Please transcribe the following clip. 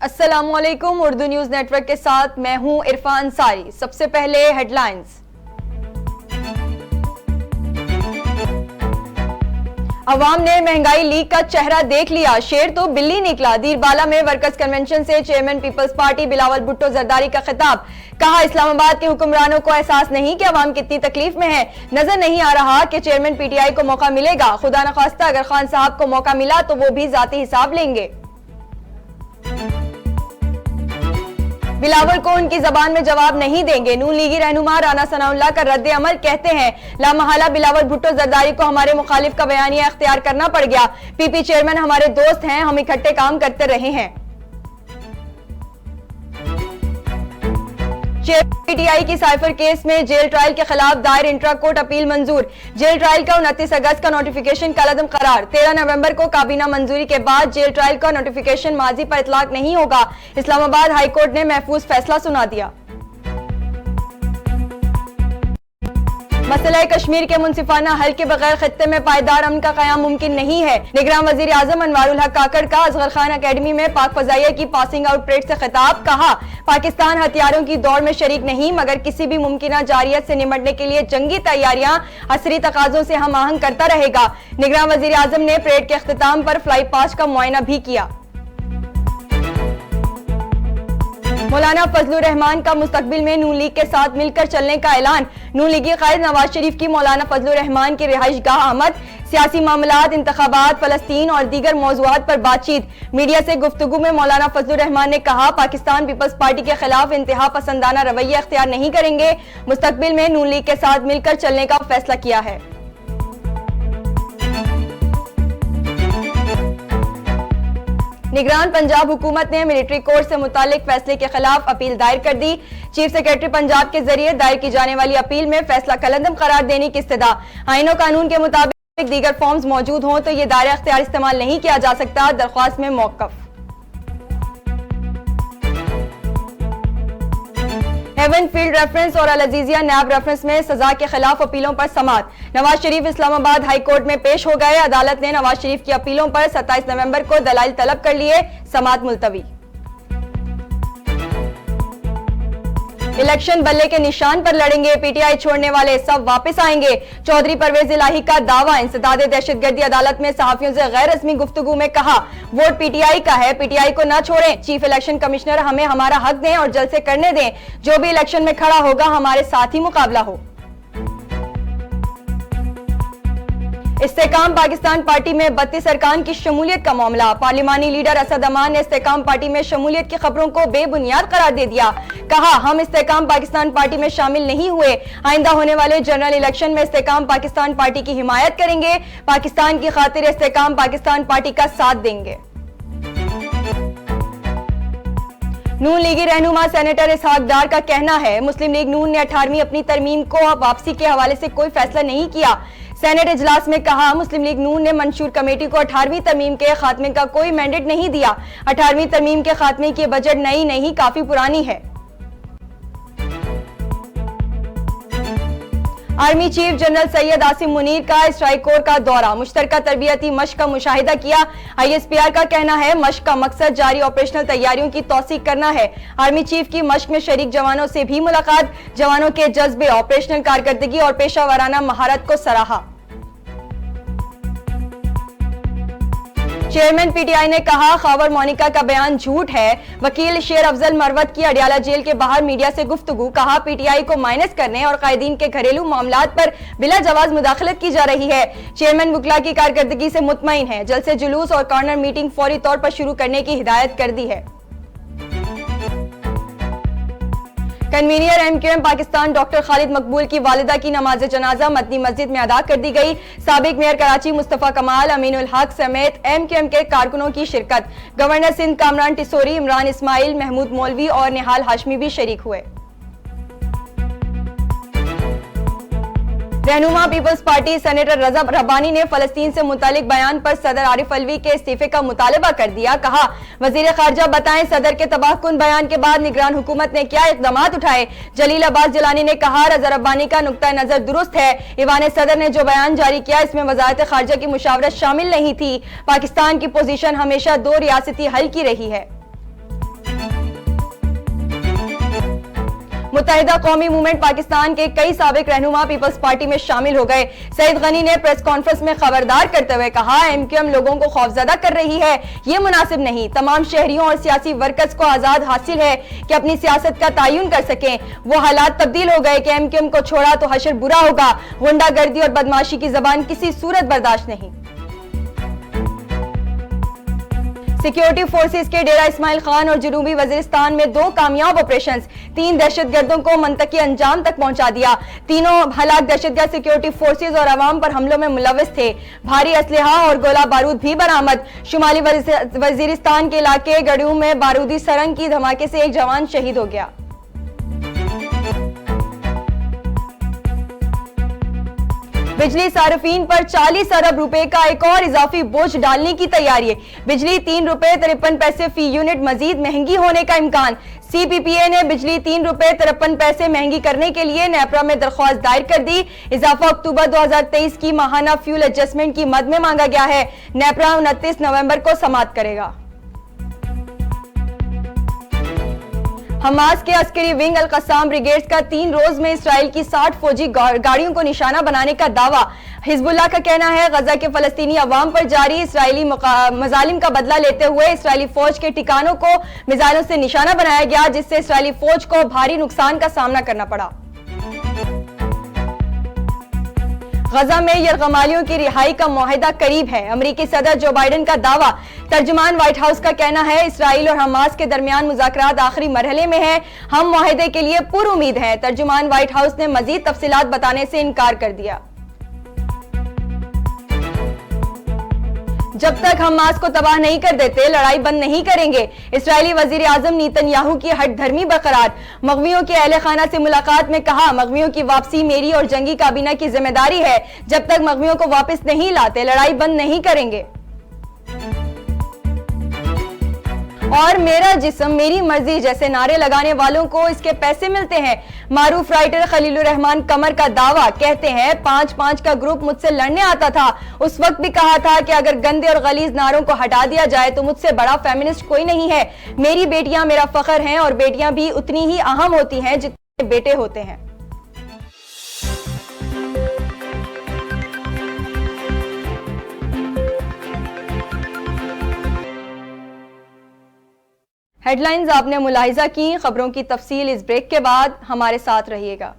अस्सलामुअलैकुम। Urdu news network के साथ मैं हूं इरफान सारी। सबसे पहले हेडलाइंस। अवाम ने महंगाई लीग का चेहरा देख लिया, शेर तो बिल्ली निकला। दीरबाला में वर्कर्स कन्वेंशन से chairman Peoples Party Bilawal Bhutto Zardari का खिताब। कहा, इस्लामाबाद के हुक्मरानों को एहसास नहीं कि अवाम कितनी तकलीफ में है। नजर नहीं आ रहा कि चेयरमैन पीटीआई को मौका मिलेगा। खुदा न खास्ता अगर खान साहब को मौका मिला तो वो भी जाती हिसाब लेंगे। बिलावल को उनकी जबान में जवाब नहीं देंगे। नून लीगी रहनुमा राना सनाउल्लाह का रद्द अमल। कहते हैं, लामहला बिलावल भुट्टो जरदारी को हमारे मुखालिफ का बयानिया अख्तियार करना पड़ गया। पीपी चेयरमैन हमारे दोस्त हैं, हम इकट्ठे काम करते रहे हैं। पीटीआई की साइफर केस में जेल ट्रायल के खिलाफ दायर इंट्रा कोर्ट अपील मंजूर। जेल ट्रायल का 29 अगस्त का नोटिफिकेशन कलअदम करार। 13 नवंबर को काबीना मंजूरी के बाद जेल ट्रायल का नोटिफिकेशन माजी पर इतलाक नहीं होगा। इस्लामाबाद हाई कोर्ट ने महफूज फैसला सुना दिया। मसला कश्मीर के मुंसिफाना हल के बगैर खित्ते में पायदार अमन का क़याम मुमकिन नहीं है। निगरान वजीर आजम अनवारुल हक काकड़ का असगर खान अकेडमी में पाक फजाइया की पासिंग आउट परेड से खिताब। कहा, पाकिस्तान हथियारों की दौड़ में शरीक नहीं, मगर किसी भी मुमकिन जारियत से निमटने के लिए जंगी तैयारियां असरी तकाजों से हम आहंग करता रहेगा। निगरान वजीर आजम ने परेड के अख्तिताम पर फ्लाई पास्ट का मुआयना भी किया। मौलाना फजलुर रहमान का मुस्तकबिल में नून लीग के साथ मिलकर चलने का ऐलान। नून लीगी कायद नवाज शरीफ की मौलाना फजलुर रहमान की रिहाइश गाह आमद। सियासी मामलात, इंतखाबात, फलस्तीन और दीगर मौज़ूआत पर बातचीत। मीडिया से गुफ्तगू में मौलाना फजलुर रहमान ने कहा, पाकिस्तान पीपल्स पार्टी के खिलाफ इंतहा पसंदाना रवैया अख्तियार नहीं करेंगे। मुस्तकबिल में नून लीग के साथ मिलकर चलने का फैसला किया है। निगरान पंजाब हुकूमत ने मिलिट्री कोर्ट से मुतालिक फैसले के खिलाफ अपील दायर कर दी। चीफ सेक्रेटरी पंजाब के जरिए दायर की जाने वाली अपील में फैसला कलअदम करार देने की इस्तदा। आईन और कानून के मुताबिक दीगर फॉर्म्स मौजूद हों तो ये दायरा अख्तियार इस्तेमाल नहीं किया जा सकता। दरख्वास्त में मौक़िफ़। हेवन फील्ड रेफरेंस और अल अजीजिया नैब रेफरेंस में सजा के खिलाफ अपीलों पर समाअत। नवाज शरीफ इस्लामाबाद हाई कोर्ट में पेश हो गए। अदालत ने नवाज शरीफ की अपीलों पर 27 नवंबर को दलाइल तलब कर लिए। समाअत मुलतवी। इलेक्शन बल्ले के निशान पर लड़ेंगे, पीटीआई छोड़ने वाले सब वापस आएंगे। चौधरी परवेज इलाही का दावा। इंसदाद दहशतगर्दी अदालत में सहाफियों से गैर रस्मी गुफ्तगू में कहा, वोट पीटीआई का है, पीटीआई को न छोड़ें। चीफ इलेक्शन कमिश्नर हमें हमारा हक दें और जल्द से करने दें। जो भी इलेक्शन में खड़ा होगा हमारे साथ ही मुकाबला हो। इस्तेकाम पाकिस्तान पार्टी में 32 अरकान की शमूलियत का मामला। पार्लिमानी लीडर असद अमान ने इस्तेकाम पार्टी में शमूलियत की खबरों को बेबुनियाद करार दे दिया। कहा, हम इस्तेकाम पाकिस्तान पार्टी में शामिल नहीं हुए। आइंदा होने वाले जनरल इलेक्शन में इस्तेकाम पाकिस्तान पार्टी की हिमायत करेंगे। पाकिस्तान की खातिर इस्तेकाम पाकिस्तान पार्टी का साथ देंगे। नून लीगी रहनुमा सेनेटर इसहाक डार का कहना है, मुस्लिम लीग नून ने 18वीं अपनी तरमीम को वापसी के हवाले से कोई फैसला नहीं किया। सेनेट इजलास में कहा, मुस्लिम लीग नून ने मंशूर कमेटी को 18वीं तरमीम के खात्मे का कोई मैंडेट नहीं दिया। 18वीं तरमीम के खात्मे की बजट नई नहीं, काफी पुरानी है। Army chief general Syed Asim Munir का स्ट्राइक कोर का दौरा। मुश्तरका तरबियती मश्क का मुशाहिदा किया। ISPR का कहना है, मश्क का मकसद जारी ऑपरेशनल तैयारियों की तौसीक करना है। आर्मी चीफ की मश्क में शरीक जवानों से भी मुलाकात। जवानों के जज्बे, ऑपरेशनल कारकर्दगी और पेशा वाराना महारत को सराहा। चेयरमैन पीटीआई ने कहा, खबर मोनिका का बयान झूठ है। वकील शेर अफजल मरवत की अडियाला जेल के बाहर मीडिया से गुफ्तगू। कहा, पीटीआई को माइनस करने और कायदीन के घरेलू मामलात पर बिला जवाज मुदाखलत की जा रही है। चेयरमैन वकला की कारकर्दगी से मुतमईन है। जल्द से जुलूस और कॉर्नर मीटिंग फौरी तौर पर शुरू करने की हिदायत कर दी है। Convener MQM Pakistan doctor Khalid मकबूल की वालिदा की नमाज जनाजा मदनी मस्जिद में अदा कर दी गई। साबिक मेयर कराची मुस्तफा कमाल, अमीनुल हक समेत MQM के कारकुनों की शिरकत। गवर्नर सिंध कामरान टिसोरी, इमरान इस्माइल, महमूद मौलवी और निहाल हाशमी भी शरीक हुए। रहनुमा पीपल्स पार्टी सेनेटर रजा रब्बानी ने फलस्तीन से मुतालिक बयान पर सदर आरिफ अलवी के इस्तीफे का मुतालबा कर दिया। कहा, वजीर खारजा बताएं, सदर के तबाहकुन बयान के बाद निगरान हुकूमत ने क्या इकदाम उठाए। जलील अब्बास जिलानी ने कहा, रजा रब्बानी का नुक्ता नजर दुरुस्त है। ईवान सदर ने जो बयान जारी किया इसमें वजारत खारजा की मुशावरत शामिल नहीं थी। पाकिस्तान की पोजीशन हमेशा दो रियासती हल की रही है। मुत्तहिदा कौमी मूवमेंट पाकिस्तान के कई साबिक रहनुमा पीपल्स पार्टी में शामिल हो गए। सईद गनी ने प्रेस कॉन्फ्रेंस में खबरदार करते हुए कहा, MQM लोगों को खौफजदा कर रही है, ये मुनासिब नहीं। तमाम शहरियों और सियासी वर्कर्स को आजाद हासिल है कि अपनी सियासत का तयन कर सकें। वो हालात तब्दील हो गए कि MQM को छोड़ा तो हशर बुरा होगा। गुंडागर्दी और बदमाशी की जबान किसी सूरत बर्दाश्त नहीं। सिक्योरिटी फोर्सेस के डेरा इस्माइल खान और जनूबी वजीरिस्तान में 2 कामयाब ऑपरेशंस 3 दहशतगर्दों को मंतकी अंजाम तक पहुंचा दिया। तीनों हलाक दहशतगर्द सिक्योरिटी फोर्सेस और अवाम पर हमलों में मुलविस थे। भारी असलहा और गोला बारूद भी बरामद। शुमाली वजीरिस्तान के इलाके गड़ू में बारूदी सरंग की धमाके से एक जवान शहीद हो गया। बिजली सार्फिन पर 40 अरब रुपए का एक और इजाफी बोझ डालने की तैयारी है। बिजली 3 रुपए 53 पैसे फी यूनिट मजीद महंगी होने का इम्कान। CPPA ने बिजली 3 रुपए 53 पैसे महंगी करने के लिए नेपरा में दरख्वास्त दायर कर दी। इजाफा अक्टूबर 2023 की माहाना फ्यूल एडजस्टमेंट की मद में मांगा गया है। नेपरा 29 नवंबर को समाप्त करेगा। हमास के अस्करी विंग अल कसाम ब्रिगेड्स का 3 रोज में इसराइल की 60 फौजी गाड़ियों को निशाना बनाने का दावा। हिजबुल्लाह का कहना है, गजा के फलस्तीनी अवाम पर जारी इसराइली मजालिम का बदला लेते हुए इसराइली फौज के ठिकानों को मिसाइलों से निशाना बनाया गया, जिससे इसराइली फौज को भारी नुकसान का सामना करना पड़ा। गजा में यरगमालियों की रिहाई का मुआहिदा करीब है। अमेरिकी सदर जो बाइडेन का दावा। तर्जुमान व्हाइट हाउस का कहना है, इसराइल और हमास के दरमियान मुज़ाकरात आखिरी मरहले में है। हम मुआहिदे के लिए पुरुमीद हैं। तर्जुमान व्हाइट हाउस ने मजीद तफसीलात बताने से इनकार कर दिया। जब तक हमास को तबाह नहीं कर देते, लड़ाई बंद नहीं करेंगे। इस्राएली वजीर आजम नेतन्याहू की हट धर्मी बरकरार। मगवियों के अहले खाना से मुलाकात में कहा, मगवियों की वापसी मेरी और जंगी काबीना की जिम्मेदारी है। जब तक मगवियों को वापस नहीं लाते, लड़ाई बंद नहीं करेंगे। और मेरा जिस्म मेरी मर्जी जैसे नारे लगाने वालों को इसके पैसे मिलते हैं। मारूफ राइटर खलीलुर रहमान कमर का दावा। कहते हैं, 5-5 का ग्रुप मुझसे लड़ने आता था। उस वक्त भी कहा था कि अगर गंदे और गलीज नारों को हटा दिया जाए तो मुझसे बड़ा फेमिनिस्ट कोई नहीं है। मेरी बेटियां मेरा फख्र हैं और बेटियां भी उतनी ही अहम होती हैं जितने बेटे होते हैं। हेडलाइंस आपने मुलाहिजा की। खबरों की तफसील इस ब्रेक के बाद। हमारे साथ रहिएगा।